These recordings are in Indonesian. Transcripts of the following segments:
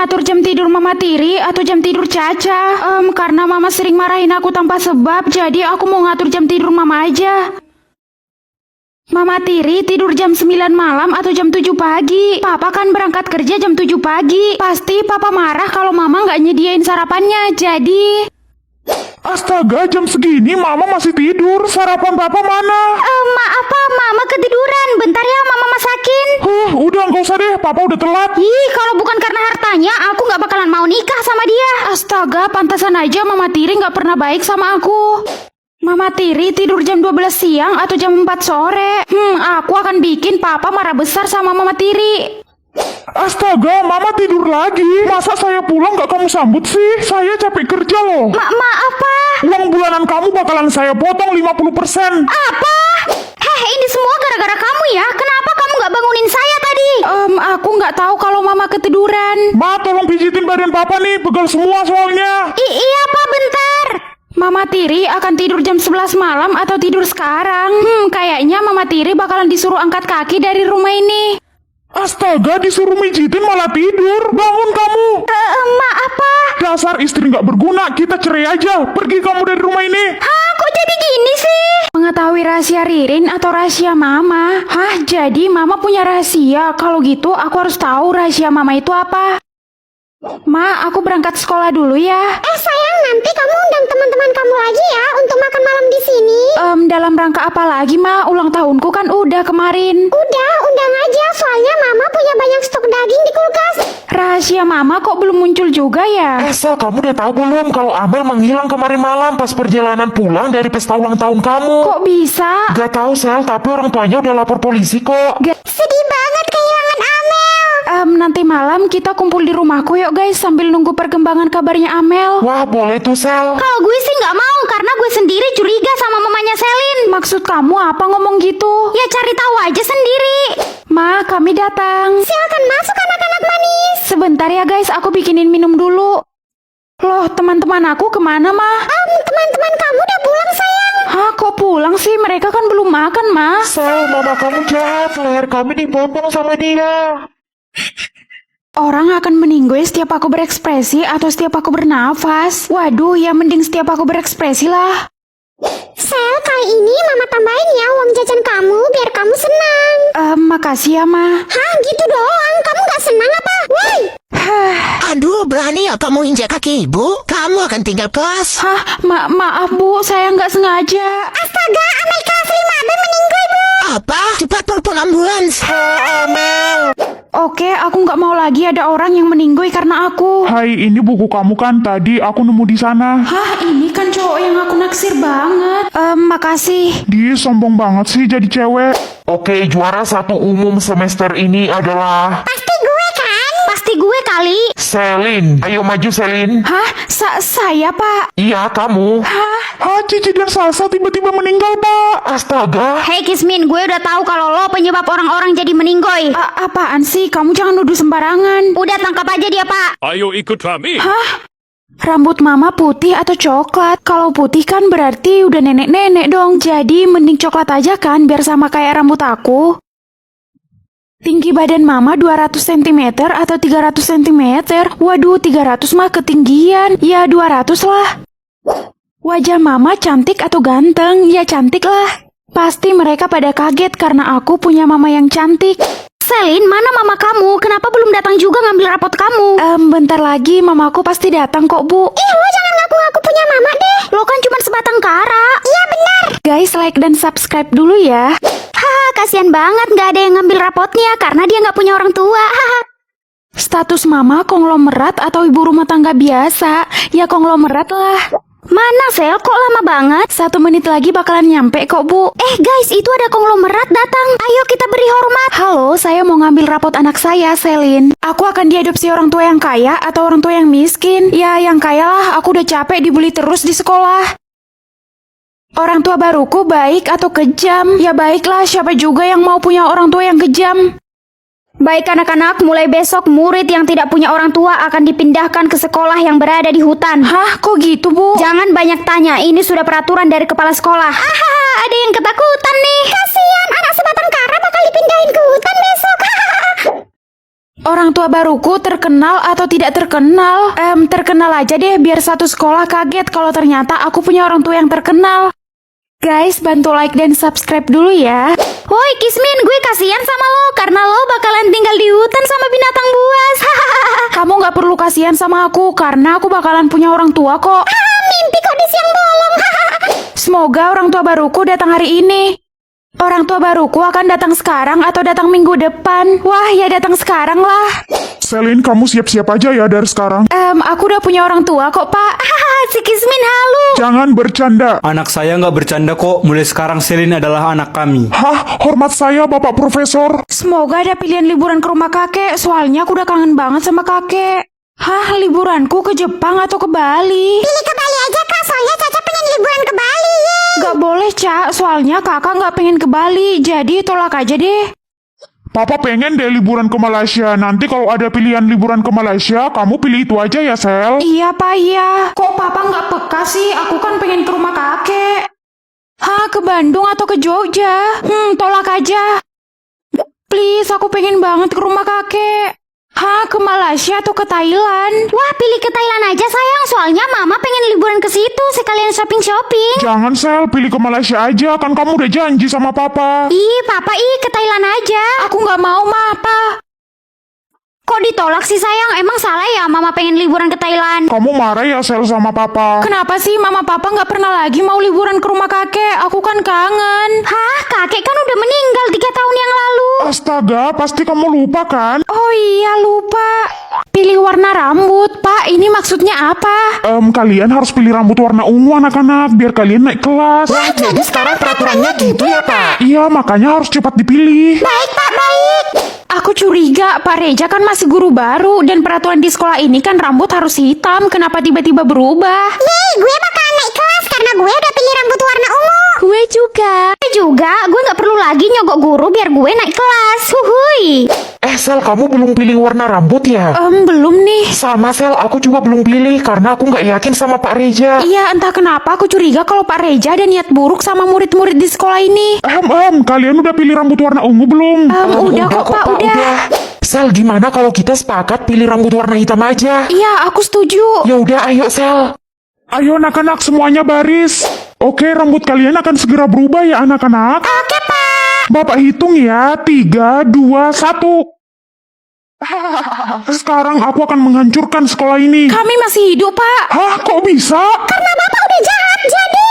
ngatur jam tidur Mama Tiri atau jam tidur Caca? Karena Mama sering marahin aku tanpa sebab, jadi aku mau ngatur jam tidur Mama aja. Mama Tiri tidur jam 9 malam atau jam 7 pagi? Papa kan berangkat kerja jam 7 pagi. Pasti Papa marah kalau Mama nggak nyediain sarapannya, jadi... Astaga, jam segini Mama masih tidur. Sarapan Papa mana? Maaf Pak, Mama ketiduran. Bentar ya, Mama masakin. Udah nggak usah deh, Papa udah telat. Ih, kalau bukan karena hartanya, aku nggak bakalan mau nikah sama dia. Astaga, pantasan aja Mama Tiri nggak pernah baik sama aku. Mama Tiri tidur jam 12 siang atau jam 4 sore? Aku akan bikin Papa marah besar sama Mama Tiri. Astaga, Mama tidur lagi. Masa saya pulang gak kamu sambut sih? Saya capek kerja loh. Maaf Pak. Uang bulanan kamu bakalan saya potong 50%. Apa? Ini semua gara-gara kamu ya. Kenapa kamu nggak bangunin saya tadi? Aku nggak tahu kalau Mama ketiduran. Ma, tolong pijitin badan Papa nih, pegal semua soalnya. Iya Pak, bentar. Mama Tiri akan tidur jam 11 malam atau tidur sekarang? Kayaknya Mama Tiri bakalan disuruh angkat kaki dari rumah ini. Astaga, disuruh mijitin malah tidur. Bangun kamu. Maaf Pak. Dasar istri gak berguna, kita cerai aja. Pergi kamu dari rumah ini. Kok jadi gini sih? Mengetahui rahasia Ririn atau rahasia Mama? Jadi Mama punya rahasia. Kalau gitu aku harus tahu rahasia Mama itu apa. Ma, aku berangkat sekolah dulu ya. Sayang, nanti kamu undang teman-teman kamu lagi ya untuk makan malam di sini. Dalam rangka apa lagi, Ma? Ulang tahunku kan udah kemarin. Udah, undang aja. Soalnya Mama punya banyak stok daging di kulkas. Rahasia Mama kok belum muncul juga ya? Sel, kamu udah tahu belum kalau Amel menghilang kemarin malam pas perjalanan pulang dari pesta ulang tahun kamu? Kok bisa? Gak tahu Sel, tapi orang tuanya udah lapor polisi kok. Sedih banget kehilangan Amel. Nanti malam kita kumpul di rumahku yuk guys, sambil nunggu perkembangan kabarnya Amel. Wah, boleh tuh Sel. Kalau gue sih nggak mau karena gue sendiri curiga sama mamanya Selin. Maksud kamu apa ngomong gitu? Ya cari tahu aja sendiri. Ma, kami datang. Silakan masuk anak-anak manis. Sebentar ya guys, aku bikinin minum dulu. Loh, teman-teman aku kemana, Ma? Teman-teman kamu udah pulang sayang. Kok pulang sih? Mereka kan belum makan, Ma. Sel, mama kamu jahat. Leher kami dipotong sama dia. Orang akan meninggoy setiap aku berekspresi atau setiap aku bernafas. Waduh, ya mending setiap aku berekspresi lah. Sel, kali ini Mama tambahin ya uang jajan kamu biar kamu senang. Makasih ya, Ma. Gitu doang? Kamu gak senang apa? Woi! Aduh, berani ya kamu injak kaki ibu? Kamu akan tinggal kelas. Maaf Bu, saya nggak sengaja. Astaga, Amel kelas 5B meninggal, Bu. Apa? Cepat telepon ambulans. Amel. Oke, aku nggak mau lagi ada orang yang meninggoy karena aku. Hai, ini buku kamu kan? Tadi aku nemu di sana. Ini kan cowok yang aku naksir banget. Makasih. Dia sombong banget sih jadi cewek. Oke, juara satu umum semester ini adalah Pasti gue kan? Pasti gue kali. Selin. Ayo maju Selin. Saya, Pak. Iya, kamu. Cici dan Salsa tiba-tiba meninggal, Pak. Astaga. Hey Kismin, gue udah tahu kalau lo penyebab orang-orang jadi meninggoy. Apaan sih? Kamu jangan nuduh sembarangan. Udah tangkap aja dia, Pak. Ayo ikut kami. Rambut Mama putih atau coklat? Kalau putih kan berarti udah nenek-nenek dong. Jadi mending coklat aja kan biar sama kayak rambut aku. Tinggi badan Mama 200 cm atau 300 cm? Waduh, 300 mah ketinggian. Ya 200 lah. Wajah Mama cantik atau ganteng? Ya cantik lah. Pasti mereka pada kaget karena aku punya Mama yang cantik. Selin, mana mama kamu? Kenapa belum datang juga ngambil rapot kamu? Bentar lagi mamaku pasti datang kok, Bu. Lo jangan ngaku-ngaku punya mama deh. Lo kan cuma sebatang kara. Iya benar. Guys, like dan subscribe dulu ya. Kasian banget nggak ada yang ngambil rapotnya karena dia nggak punya orang tua. Status Mama konglomerat atau ibu rumah tangga biasa? Ya konglomerat lah. Mana Sel, kok lama banget? 1 menit lagi bakalan nyampe kok, Bu. Guys, itu ada konglomerat datang. Ayo kita beri hormat. Halo, saya mau ngambil rapot anak saya, Selin. Aku akan diadopsi orang tua yang kaya atau orang tua yang miskin? Ya, yang kaya lah. Aku udah capek dibully terus di sekolah. Orang tua baruku baik atau kejam? Ya baiklah, siapa juga yang mau punya orang tua yang kejam? Baik anak-anak, mulai besok murid yang tidak punya orang tua akan dipindahkan ke sekolah yang berada di hutan. Kok gitu, Bu? Jangan banyak tanya, ini sudah peraturan dari kepala sekolah. Ada yang ketakutan nih. Kasihan, anak sebatang kara bakal dipindahin ke hutan besok. Orang tua baruku terkenal atau tidak terkenal? Terkenal aja deh biar satu sekolah kaget kalau ternyata aku punya orang tua yang terkenal. Guys, bantu like dan subscribe dulu ya. Woi Kismin, gue kasihan sama lo karena lo bakalan tinggal di hutan sama binatang buas. Kamu gak perlu kasihan sama aku karena aku bakalan punya orang tua kok. Mimpi kok di siang bolong. Semoga orang tua baruku datang hari ini. Orang tua baruku akan datang sekarang atau datang minggu depan. Wah, ya datang sekarang lah. Selin, kamu siap-siap aja ya dari sekarang. Aku udah punya orang tua kok, Pak. Si Kismin halu. Jangan bercanda. Anak saya nggak bercanda kok. Mulai sekarang Selin adalah anak kami. Hah, hormat saya Bapak Profesor. Semoga ada pilihan liburan ke rumah kakek. Soalnya aku udah kangen banget sama kakek. Hah, liburanku ke Jepang atau ke Bali? Pilih ke Bali aja Kak, soalnya Caca pengen liburan ke Bali. Gak boleh, Cak. Soalnya kakak gak pengen ke Bali. Jadi tolak aja deh. Papa pengen deh liburan ke Malaysia. Nanti kalau ada pilihan liburan ke Malaysia, kamu pilih itu aja ya, Sel. Iya, Pak, iya. Kok Papa gak peka sih? Aku kan pengen ke rumah kakek. Hah, ke Bandung atau ke Jogja? Tolak aja. Please, aku pengen banget ke rumah kakek. Hah, ke Malaysia atau ke Thailand? Wah, pilih ke Thailand aja sayang, soalnya Mama pengen liburan ke situ sekalian shopping-shopping. Jangan, Sel. Pilih ke Malaysia aja. Kan kamu udah janji sama Papa. Papa ke Thailand aja. Aku gak mau, Ma, Pak. Kok ditolak sih sayang? Emang salah ya Mama pengen liburan ke Thailand? Kamu marah ya, Sel, sama Papa? Kenapa sih Mama Papa gak pernah lagi mau liburan ke rumah kakek? Aku kan kangen. Hah? Kakek kan udah meninggal 3 tahun yang lalu. Astaga, pasti kamu lupa kan? Oh iya, lupa. Pilih warna rambut, Pak. Ini maksudnya apa? Kalian harus pilih rambut warna ungu anak-anak, biar kalian naik kelas. Wah, jadi sekarang peraturannya gitu ya, Pak? Iya, makanya harus cepat dipilih. Baik Pak, baik. Aku curiga, Pak Reja kan masih guru baru dan peraturan di sekolah ini kan rambut harus hitam. Kenapa tiba-tiba berubah? Yeay, gue bakalan naik kelas karena gue udah pilih rambut warna ungu. Gue juga. Gue gak perlu lagi nyogok guru biar gue naik kelas. Huhuy. Sel, kamu belum pilih warna rambut ya? Belum nih. Sama, Sel, aku juga belum pilih karena aku nggak yakin sama Pak Reja. Iya, entah kenapa aku curiga kalau Pak Reja ada niat buruk sama murid-murid di sekolah ini. Kalian udah pilih rambut warna ungu belum? Udah kok, Pak, udah. Sel, gimana kalau kita sepakat pilih rambut warna hitam aja? Iya, aku setuju. Ya udah, ayo Sel. Ayo anak-anak semuanya baris. Oke, rambut kalian akan segera berubah ya anak-anak. Oke Pak. Bapak hitung ya, 3, 2, 1. Sekarang aku akan menghancurkan sekolah ini. Kami masih hidup, Pak. Hah, kok bisa? Karena Bapak udah jahat jadi.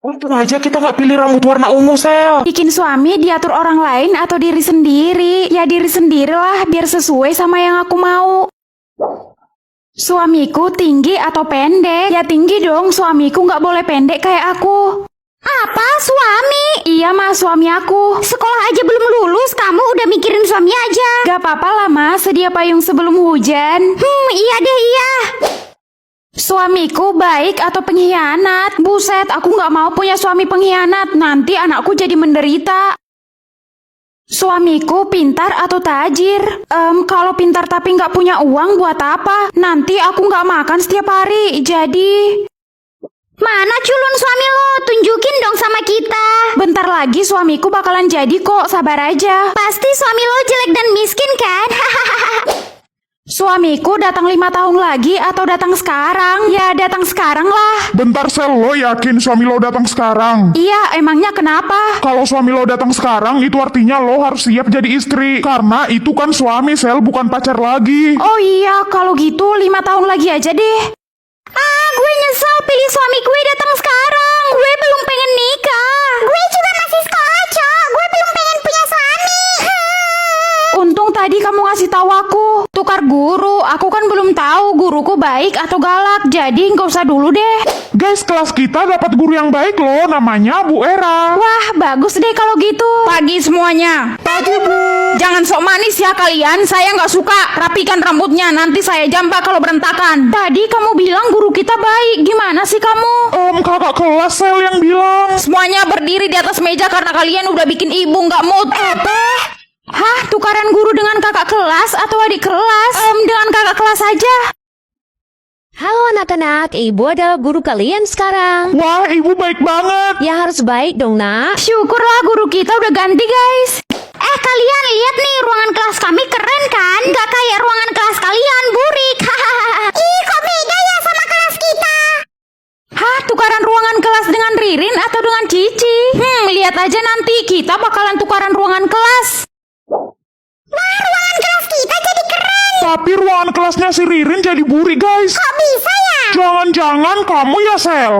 Untung aja kita nggak pilih rambut warna ungu, Sel. Bikin suami diatur orang lain atau diri sendiri. Ya diri sendirilah biar sesuai sama yang aku mau. Suamiku tinggi atau pendek? Ya tinggi dong, suamiku nggak boleh pendek kayak aku. Apa? Suami? Iya mas, suami aku. Sekolah aja belum lulus, kamu udah mikirin suami aja. Gak apa-apa lah mas, sedia payung sebelum hujan. Iya deh, iya. Suamiku baik atau pengkhianat? Buset, aku gak mau punya suami pengkhianat. Nanti anakku jadi menderita. Suamiku pintar atau tajir? Kalau pintar tapi gak punya uang buat apa? Nanti aku gak makan setiap hari, jadi... Mana culun suami lo? Tunjukin dong sama kita. Bentar lagi suamiku bakalan jadi kok, sabar aja. Pasti suami lo jelek dan miskin kan? Suamiku datang 5 tahun lagi atau datang sekarang? Ya datang sekarang lah. Bentar Sel, lo yakin suami lo datang sekarang? Iya, emangnya kenapa? Kalau suami lo datang sekarang, itu artinya lo harus siap jadi istri. Karena itu kan suami Sel, bukan pacar lagi. Oh iya, kalau gitu 5 tahun lagi aja deh. Gue nyesel pilih suami gue datang sekarang. Gue belum pengen nikah. Gue juga masih sekolah, Cok. Gue belum pengen punya suami. Untung tadi kamu ngasih tahu aku. Tukar guru, aku kan belum tahu guruku baik atau galak. Jadi nggak usah dulu deh. Guys, kelas kita dapat guru yang baik loh, namanya Bu Era. Wah, bagus deh kalau gitu. Pagi semuanya. Pagi Bu. Jangan sok manis ya kalian, saya nggak suka. Rapikan rambutnya, nanti saya jambak kalau berantakan. Tadi kamu bilang guru kita baik, gimana sih kamu? Kakak kelas Sel yang bilang. Semuanya berdiri di atas meja karena kalian udah bikin ibu nggak mood. Apa? Hah, tukaran guru dengan kakak kelas atau adik kelas? Dengan kakak kelas aja. Halo anak-anak, ibu adalah guru kalian sekarang. Wah, ibu baik banget. Ya harus baik dong nak. Syukurlah guru kita udah ganti guys. Kalian lihat nih, ruangan kelas kami keren kan? Nggak kayak ruangan kelas kalian, burik. Ih, kok beda ya sama kelas kita? Hah, tukaran ruangan kelas dengan Ririn atau dengan Cici? Lihat aja nanti, kita bakalan tukaran ruangan kelas. Wah, ruangan kelas kita jadi keren. Tapi ruangan kelasnya si Ririn jadi burik, guys. Kok bisa ya? Jangan-jangan kamu ya, Sel?